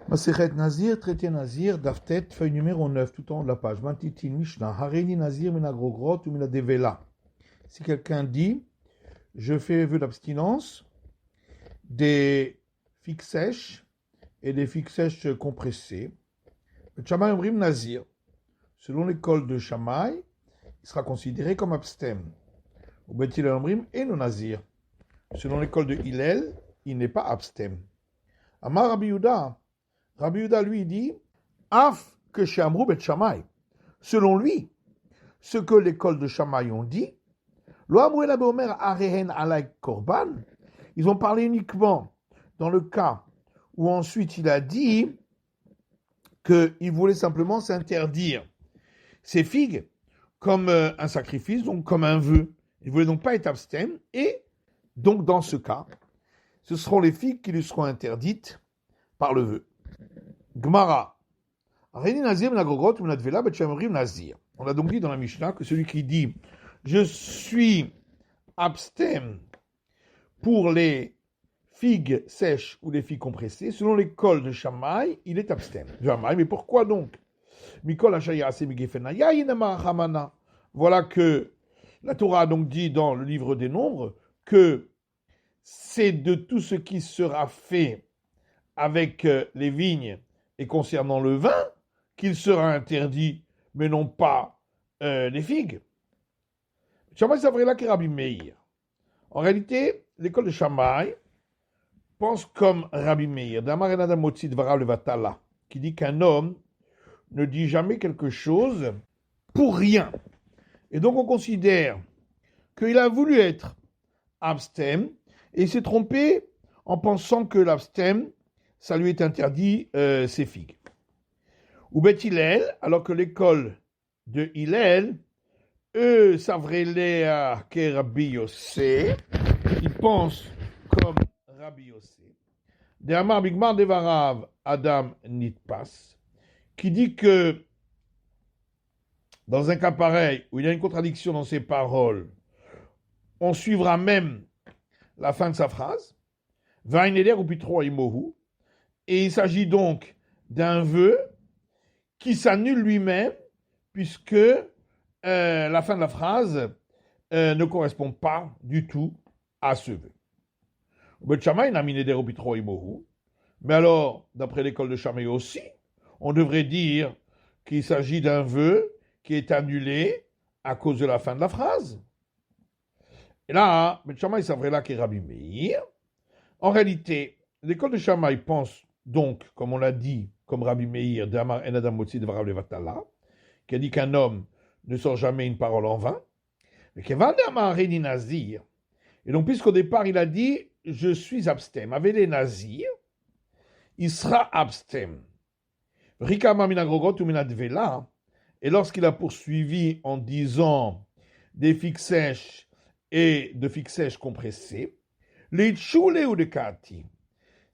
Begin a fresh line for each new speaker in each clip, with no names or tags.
Masechet Nazir, traité Nazir, Daftet, feuille numéro 9, tout en haut de la page. Mantitin Mishnah, Hareini Nazir, Mina Grogrot ou Mina Devela. Si quelqu'un dit, je fais vœu d'abstinence des figues sèches et des figues sèches compressées, le Shammai Omrim Nazir, selon l'école de Shammai, il sera considéré comme abstem. Ou Bet Hillel Omrim et non Nazir. Selon l'école de Hillel, il n'est pas abstem. Amar Rabbi Yehuda, Rabbi Yehuda lui dit, Af que chez Amrou Bet Shammai. Selon lui, ce que l'école de Shammai ont dit, Lo Amrou El Omer Arehen Alay Korban, ils ont parlé uniquement dans le cas où ensuite il a dit qu'il voulait simplement s'interdire ces figues comme un sacrifice, donc comme un vœu. Il ne voulait donc pas être abstem, et donc dans ce cas, ce seront les figues qui lui seront interdites par le vœu. Gemara. On a donc dit dans la Mishnah que celui qui dit je suis abstem pour les figues sèches ou les figues compressées, selon l'école de Shammai, il est abstem. Mais pourquoi donc? Voilà que la Torah a donc dit dans le livre des Nombres que c'est de tout ce qui sera fait avec les vignes et concernant le vin qu'il sera interdit, mais non pas les figues. Shammai Savrela qui Rabbi Meir. En réalité, l'école de Shammai pense comme Rabbi Meir, qui dit qu'un homme ne dit jamais quelque chose pour rien. Et donc on considère qu'il a voulu être abstem et il s'est trompé en pensant que l'abstem, ça lui est interdit ses figues. Ou Bet Hillel, alors que l'école de Hillel, eux, Savrelea que Rabbi Yossé, ils pensent comme Rabbi Yossé. De Amar Bigmar Devarav Adam Nitpas, qui dit que dans un cas pareil, où il y a une contradiction dans ses paroles, on suivra même la fin de sa phrase, Vaineder ou Pitro Imohu, et il s'agit donc d'un vœu qui s'annule lui-même, puisque la fin de la phrase ne correspond pas du tout à ce vœu. Mais alors, d'après l'école de Shammai aussi, on devrait dire qu'il s'agit d'un vœu qui est annulé à cause de la fin de la phrase. Et là, Bet Shammai Savrela qui est Rabbi Meir. En réalité, l'école de Shammai pense donc, comme on l'a dit, comme Rabbi Meir, d'Amar En Adam Motzi de Varav Levatala, qui a dit qu'un homme ne sort jamais une parole en vain, mais qu'il va d'Amar Reni Nazir. Et donc, puisqu'au départ, il a dit je suis abstem, avec les Nazirs, il sera abstem. Rikama minagrogot ou minadvela, et lorsqu'il a poursuivi en disant des figues sèches et de figues sèches compressées, les tchoulé ou de kati,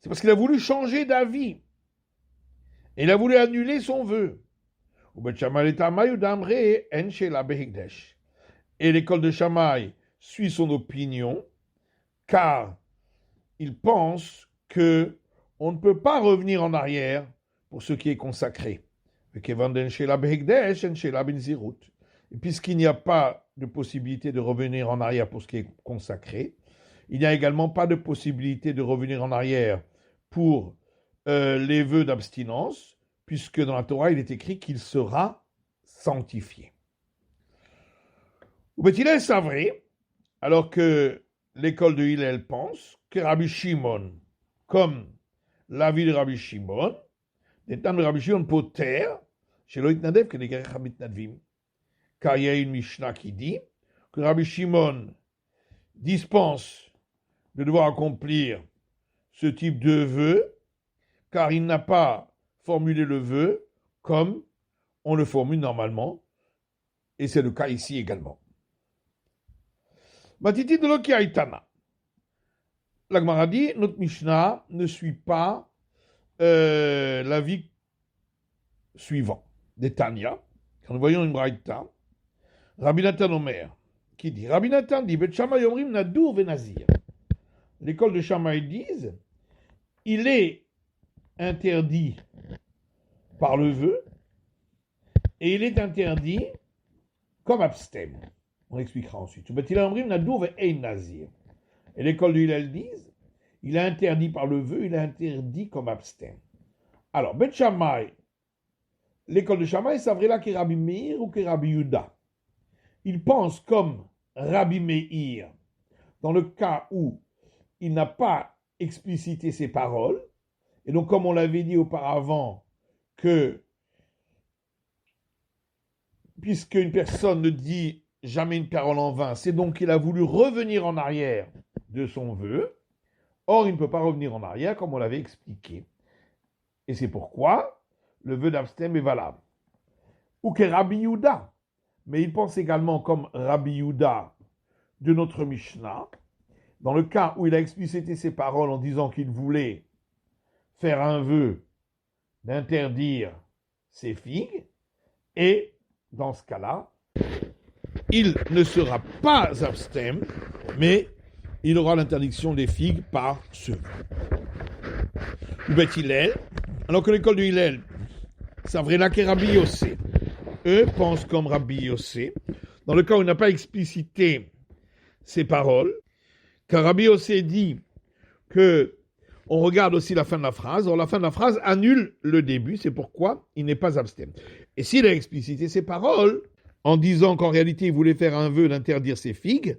c'est parce qu'il a voulu changer d'avis. Et il a voulu annuler son vœu. Et l'école de Shammai suit son opinion, car il pense que on ne peut pas revenir en arrière pour ce qui est consacré. Et puisqu'il n'y a pas de possibilité de revenir en arrière pour ce qui est consacré, il n'y a également pas de possibilité de revenir en arrière pour les vœux d'abstinence, puisque dans la Torah, il est écrit qu'il sera sanctifié. Ou Bet-Hillel Savré, alors que l'école de Hillel pense que Rabbi Shimon, comme l'avis de Rabbi Shimon, des temps de Rabbi Shimon Poter, chez Loït Nadev, que les Gerech Mitnadvim, car il y a une Mishnah qui dit que Rabbi Shimon dispense de devoir accomplir ce type de vœu, car il n'a pas formulé le vœu comme on le formule normalement, et c'est le cas ici également. Matiti de Loki Aitana. La Gemara dit, notre Mishnah ne suit pas l'avis suivant des Tanya. Quand nous voyons une braïta, Rabbi Nathan Omer, qui dit, Rabbi Nathan dit, Bet Shammai Omrim Nadur Venazir. L'école de Shammai disent, il est interdit par le vœu et il est interdit comme abstème. On expliquera ensuite. Et l'école du Hillel disent, il est interdit par le vœu, il est interdit comme abstème. Alors, Bet Shammai, l'école de Shammai, ça vrai là qu'est Rabbi Meir ou qu'est Rabbi Yehuda. Il pense comme Rabbi Meir, dans le cas où il n'a pas explicité ses paroles, et donc comme on l'avait dit auparavant, que puisque une personne ne dit jamais une parole en vain, c'est donc qu'il a voulu revenir en arrière de son vœu. Or, il ne peut pas revenir en arrière, comme on l'avait expliqué. Et c'est pourquoi le vœu d'abstème est valable. Ou que Rabbi Yehuda, mais il pense également comme Rabbi Yehuda de notre Mishnah, dans le cas où il a explicité ses paroles en disant qu'il voulait faire un vœu d'interdire ses figues, et dans ce cas-là, il ne sera pas abstème, mais il aura l'interdiction des figues par ce vœu. Ou Bet Hillel, alors que l'école du Hillel, ça vrai là qu'est Rabbi Yossé. Eux pensent comme Rabbi Yossé, dans le cas où il n'a pas explicité ses paroles, car Rabbi Yossé dit que on regarde aussi la fin de la phrase. Or, la fin de la phrase annule le début, c'est pourquoi il n'est pas abstème. Et s'il a explicité ses paroles, en disant qu'en réalité il voulait faire un vœu d'interdire ses figues,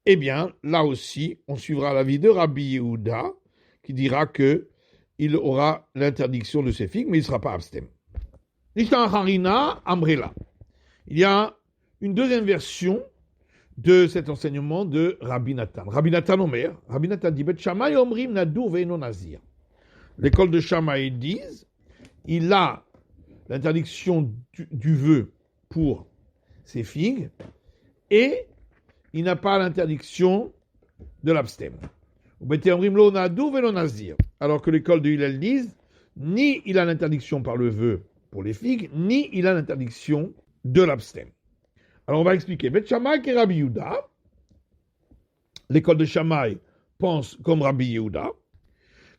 eh bien, là aussi, on suivra l'avis de Rabbi Yehuda, qui dira que il aura l'interdiction de ses figues, mais il ne sera pas abstème. Nishtan Harina Amrela. Il y a une deuxième version de cet enseignement de Rabbi Nathan. Rabbi Nathan Omer, Rabbi Nathan dit, Bet Shammai Omrim Nadur Ve'eno Nazir. L'école de Shammai disent, il a l'interdiction du vœu pour ses figues, et il n'a pas l'interdiction de l'abstème. Alors que l'école de Hillel disent, ni il a l'interdiction par le vœu pour les figues, ni il a l'interdiction de l'abstème. Alors on va expliquer. Bet Shammai et Rabbi Yehuda, l'école de Shammai pense comme Rabbi Yehuda,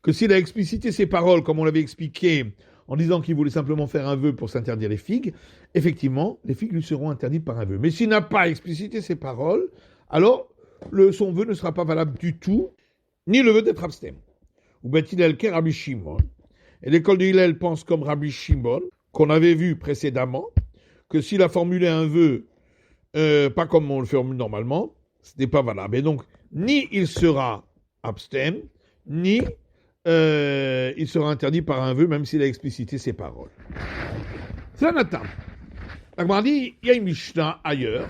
que s'il a explicité ses paroles, comme on l'avait expliqué, en disant qu'il voulait simplement faire un vœu pour s'interdire les figues, effectivement, les figues lui seront interdites par un vœu. Mais s'il n'a pas explicité ses paroles, alors son vœu ne sera pas valable du tout, ni le vœu d'être abstème. Ou Bet Hillel qu'est Rabbi Shimon. Et l'école de Hillel pense comme Rabbi Shimon, qu'on avait vu précédemment, que s'il a formulé un vœu, pas comme on le formule normalement, ce n'est pas valable. Et donc, ni il sera abstème, ni il sera interdit par un vœu, même s'il a explicité ses paroles. C'est un attente. La Gemara dit, il y a une Mishnah ailleurs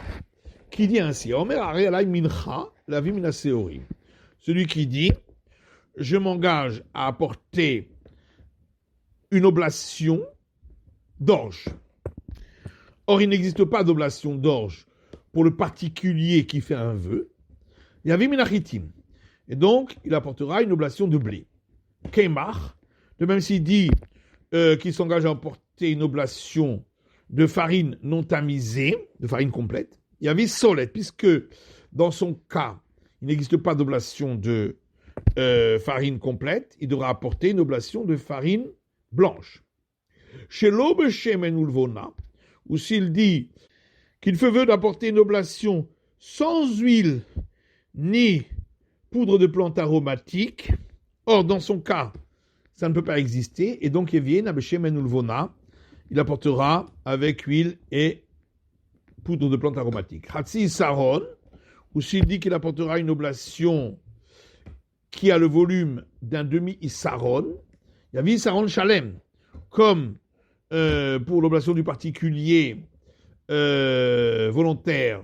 qui dit ainsi, Omer Arielai Mincha, la vie minaseorim. Celui qui dit, je m'engage à apporter une oblation d'orge. Or, il n'existe pas d'oblation d'orge pour le particulier qui fait un vœu. Il y avait minachitim. Et donc, il apportera une oblation de blé. Keimach, de même s'il dit qu'il s'engage à apporter une oblation de farine non tamisée, de farine complète. Il y avait solet, puisque dans son cas, il n'existe pas d'oblation de farine complète, il devra apporter une oblation de farine blanche. Chez l'aube shemen ulvona, ou s'il dit qu'il fait vœu d'apporter une oblation sans huile ni poudre de plante aromatique, or dans son cas, ça ne peut pas exister, et donc il apportera avec huile et poudre de plante aromatique. Hatsi Saron, ou s'il dit qu'il apportera une oblation qui a le volume d'un demi-Issaron, il y a Issaron Shalem, comme pour l'oblation du particulier volontaire,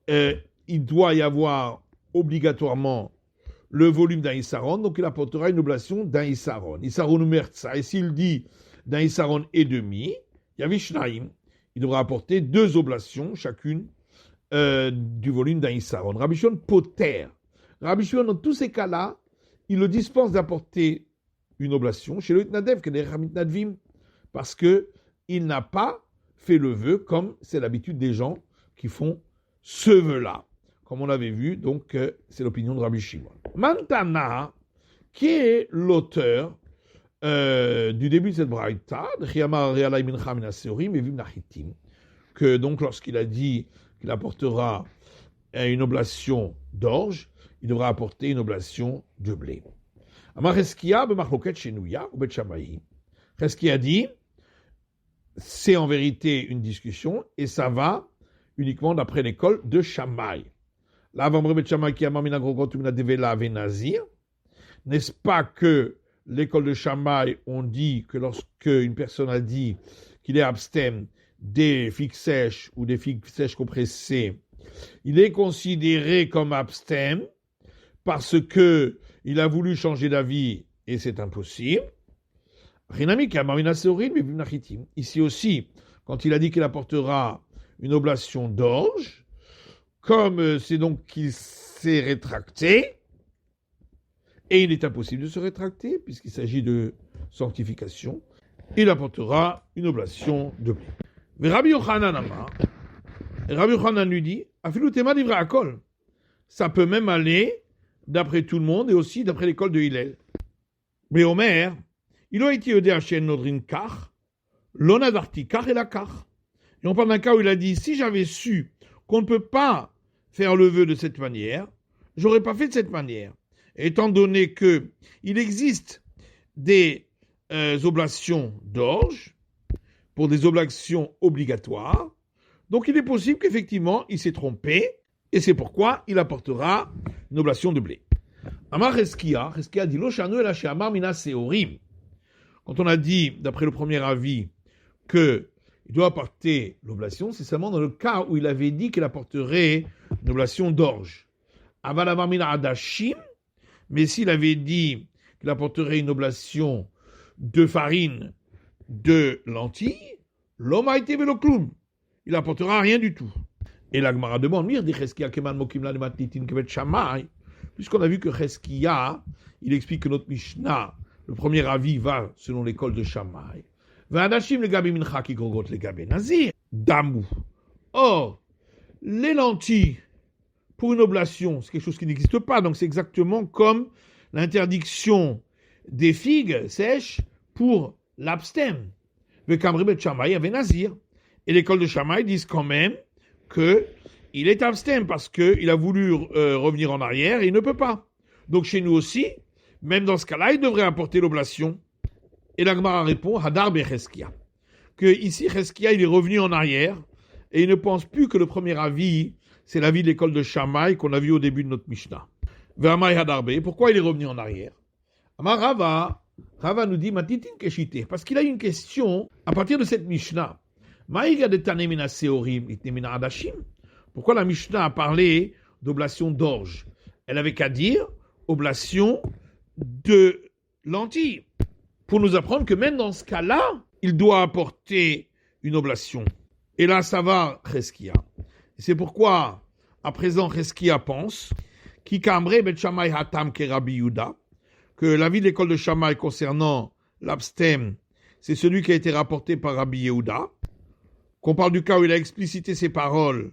il doit y avoir obligatoirement le volume d'un Issaron, donc il apportera une oblation d'un Issaron. Issaron Umertsa, et s'il dit d'un Issaron et demi, il y a Vishnaim, il devra apporter 2 oblations, chacune du volume d'un Issaron. Rabbi Shimon Poter. Rabbi Shimon, dans tous ces cas-là, il le dispense d'apporter une oblation chez le Hitnadev, qui est le Mitnadvim, parce qu'il n'a pas fait le vœu comme c'est l'habitude des gens qui font ce vœu-là. Comme on l'avait vu, donc c'est l'opinion de Rabbi Shimon. Mantana, qui est l'auteur du début de cette braïta, que donc lorsqu'il a dit qu'il apportera une oblation d'orge, il devra apporter une oblation de blé. Cheskia dit, c'est en vérité une discussion et ça va uniquement d'après l'école de Shammai. N'est-ce pas que l'école de Shammai, on dit que lorsque une personne a dit qu'il est abstème des figues sèches ou des figues sèches compressées, il est considéré comme abstème parce que il a voulu changer d'avis et c'est impossible. Ici aussi, quand il a dit qu'il apportera une oblation d'orge, comme c'est donc qu'il s'est rétracté, et il est impossible de se rétracter, puisqu'il s'agit de sanctification, il apportera une oblation de blé. Mais Rabbi Yochanan Amar, Rabbi Yochanan lui dit, Afilu tema divrei hakol, ça peut même aller d'après tout le monde et aussi d'après l'école de Hillel. Mais Omer, il a été aidé à chez Nodrin Kach, l'onadarti Kach et la Kach. Et on parle d'un cas où il a dit, si j'avais su qu'on ne peut pas faire le vœu de cette manière, j'aurais pas fait de cette manière. Étant donné que il existe des oblations d'orge pour des oblations obligatoires, donc il est possible qu'effectivement il s'est trompé et c'est pourquoi il apportera une oblation de blé. Amar Cheskia dit lo shanu ela she'amar mina seorim. Quand on a dit d'après le premier avis que il doit apporter l'oblation, c'est seulement dans le cas où il avait dit qu'il apporterait une oblation d'orge. Aval amar mina adashim. Mais s'il avait dit qu'il apporterait une oblation de farine de lentilles, l'homme a été velocloum. Il n'apportera rien du tout. Et la Gemara demande, puisqu'on a vu que Cheskia, il explique que notre Mishnah, le premier avis va selon l'école de Shammai. Damou. Or, les lentilles, pour une oblation, c'est quelque chose qui n'existe pas, donc c'est exactement comme l'interdiction des figues sèches pour l'abstème. Le Kamri de Shammai avait Nazir. Et l'école de Shammai disent quand même qu'il est abstème parce qu'il a voulu revenir en arrière et il ne peut pas. Donc chez nous aussi, même dans ce cas-là, il devrait apporter l'oblation. Et la Gemara répond, Hadar Becheskia, que ici, Cheskia, il est revenu en arrière et il ne pense plus que le premier avis, c'est l'avis de l'école de Shammai qu'on a vu au début de notre Mishnah. Ve'amai hadarbe, pourquoi il est revenu en arrière? Amar Rava nous dit, Matitin keshite, parce qu'il a une question à partir de cette Mishnah. Maïga de tanemina seorim, itnemina adashim. Pourquoi la Mishnah a parlé d'oblation d'orge? Elle avait qu'à dire oblation de lentilles. Pour nous apprendre que même dans ce cas-là, il doit apporter une oblation. Et là, ça va, Cheskia. C'est pourquoi, à présent, Cheskia pense qu'Ikamre bet Shammai hatam ke Rabbi Yehuda, que l'avis de l'école de Shammai concernant l'abstème, c'est celui qui a été rapporté par Rabbi Yehuda, qu'on parle du cas où il a explicité ses paroles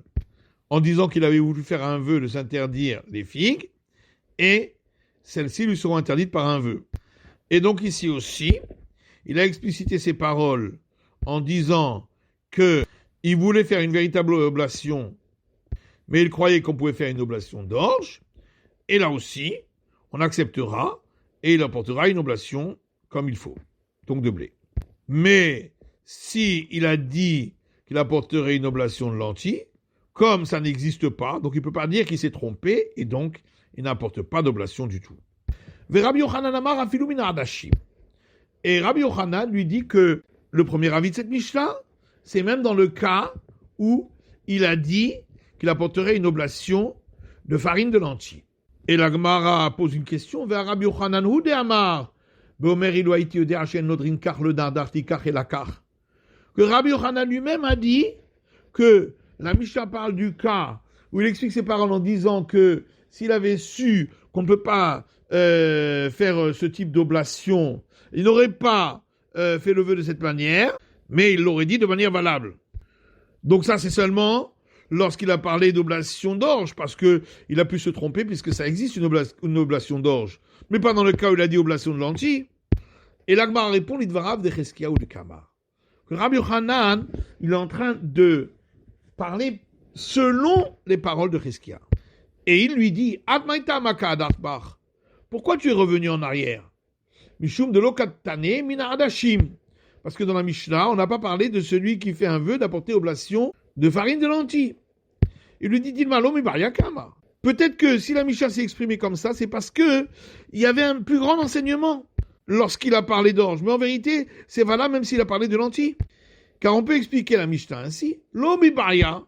en disant qu'il avait voulu faire un vœu de s'interdire les figues, et celles-ci lui seront interdites par un vœu. Et donc ici aussi, il a explicité ses paroles en disant qu'il voulait faire une véritable oblation, mais il croyait qu'on pouvait faire une oblation d'orge, et là aussi, on acceptera, et il apportera une oblation comme il faut, donc de blé. Mais si il a dit qu'il apporterait une oblation de lentilles, comme ça n'existe pas, donc il ne peut pas dire qu'il s'est trompé, et donc il n'apporte pas d'oblation du tout. Et Rabbi Yochanan lui dit que le premier avis de cette Mishnah, c'est même dans le cas où il a dit qu'il apporterait une oblation de farine de lentilles. Et la Gemara pose une question vers Rabbi Yochanan, Hu de Amar, Beomer Iloaiti Odeachen Nodrin Kach le Dardarti Kach et la Kach. Que Rabbi Yochanan lui-même a dit que la Mishnah parle du cas où il explique ses paroles en disant que s'il avait su qu'on ne peut pas faire ce type d'oblation, il n'aurait pas fait le vœu de cette manière, mais il l'aurait dit de manière valable. Donc ça, c'est seulement lorsqu'il a parlé d'oblation d'orge, parce qu'il a pu se tromper, puisque ça existe une oblation d'orge. Mais pas dans le cas où il a dit oblation de lentilles. Et l'Agmara répond l'Idvarav de Cheskia ou de Kamar. Que Rabbi Yochanan, il est en train de parler selon les paroles de Cheskia. Et il lui dit, Atmaïta Maka Adartbach, pourquoi tu es revenu en arrière? Mishum de Lokatane Mina Adashim. Parce que dans la Mishnah, on n'a pas parlé de celui qui fait un vœu d'apporter oblation de farine de lentilles. Il lui dit, Dilmalo mi Kama. Peut-être que si la Mishnah s'est exprimée comme ça, c'est parce que il y avait un plus grand enseignement lorsqu'il a parlé d'orge. Mais en vérité, c'est valable même s'il a parlé de lentilles. Car on peut expliquer la Mishnah ainsi. L'omi Baria,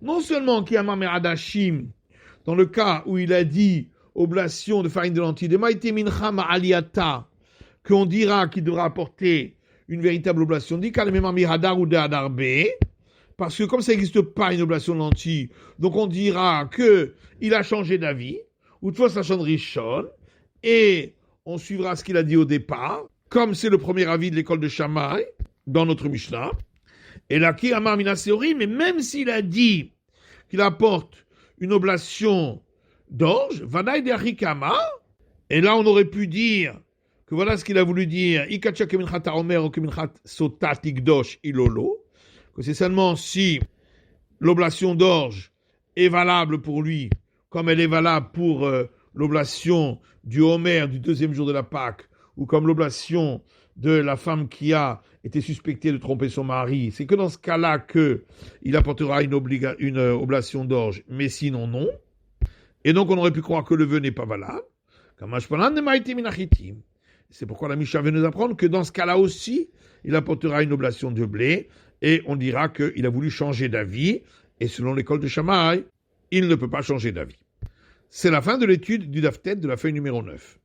non seulement qui a Adashim, dans le cas où il a dit oblation de farine de lentilles, de Maïte Mincha Ma'aliata, qu'on dira qu'il devra apporter une véritable oblation, dit Kalememami Hadar ou de Hadarbe, parce que comme ça n'existe pas une oblation de lentilles, donc on dira qu'il a changé d'avis, ou de fois ça change Rishon, et on suivra ce qu'il a dit au départ, comme c'est le premier avis de l'école de Shammai, dans notre Mishnah. Et là, qui Amar Mina Seori, mais même s'il a dit qu'il apporte une oblation d'orge, Vadaï de Achikama, et là on aurait pu dire que voilà ce qu'il a voulu dire, Ikacha Keminchat Omer ou Keminchat Sotat Igdosh Ilolo, que c'est seulement si l'oblation d'orge est valable pour lui, comme elle est valable pour l'oblation du Homer du deuxième jour de la Pâque, ou comme l'oblation de la femme qui a été suspectée de tromper son mari, c'est que dans ce cas-là qu'il apportera une oblation d'orge, mais sinon non. Et donc on aurait pu croire que le vœu n'est pas valable. C'est pourquoi la Mishnah veut nous apprendre que dans ce cas-là aussi, il apportera une oblation de blé, et on dira qu'il a voulu changer d'avis, et selon l'école de Shammai, il ne peut pas changer d'avis. C'est la fin de l'étude du Daf Tet de la feuille numéro 9.